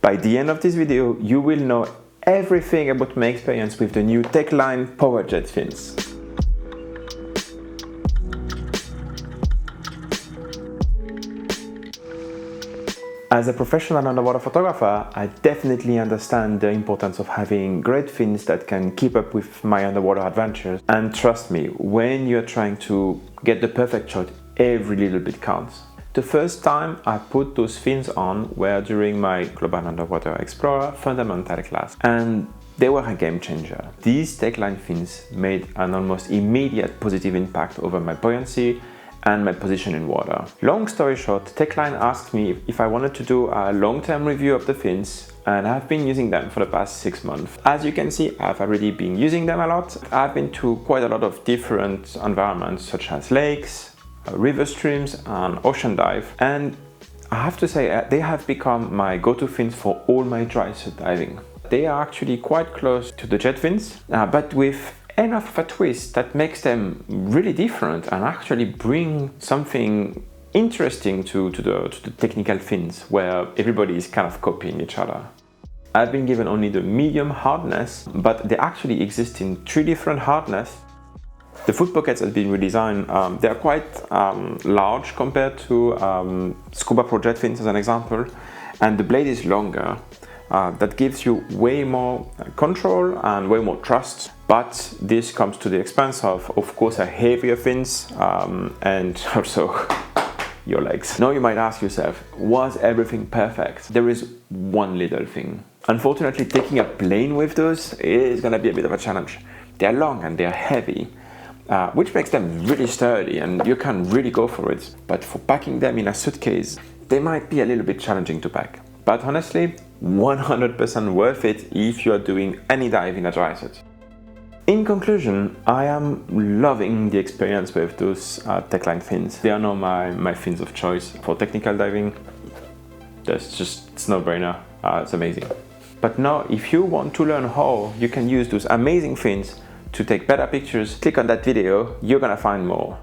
By the end of this video, you will know everything about my experience with the new Tecline Power Jet fins. As a professional underwater photographer, I definitely understand the importance of having great fins that can keep up with my underwater adventures. And trust me, when you're trying to get the perfect shot, every little bit counts. The first time I put those fins on were during my Global Underwater Explorer fundamental class, and they were a game changer. These Tecline fins made an almost immediate positive impact over my buoyancy and my position in water. Long story short, Tecline asked me if I wanted to do a long-term review of the fins, and I've been using them for the past 6 months. As you can see, I've already been using them a lot. I've been to quite a lot of different environments, such as lakes, river streams, and ocean dive, and I have to say they have become my go-to fins for all my dry suit diving. They are actually quite close to the jet fins, but with enough of a twist that makes them really different and actually bring something interesting to the technical fins, where everybody is kind of copying each other. I've been given only the medium hardness, but they actually exist in 3 different hardness. The foot pockets have been redesigned. They are quite large compared to Scuba Pro jet fins as an example, and the blade is longer. That gives you way more control and way more trust, but this comes to the expense of course, a heavier fins and also your legs. Now you might ask yourself, was everything perfect? There is one little thing. Unfortunately, taking a plane with those is gonna be a bit of a challenge. They're long and they're heavy, which makes them really sturdy and you can really go for it. But for packing them in a suitcase, they might be a little bit challenging to pack. But honestly, 100% worth it if you are doing any dive in a dry suit. In conclusion, I am loving the experience with those Tecline fins. They are now my fins of choice for technical diving. It's no-brainer. It's amazing. But now, if you want to learn how you can use those amazing fins to take better pictures, click on that video. You're gonna find more.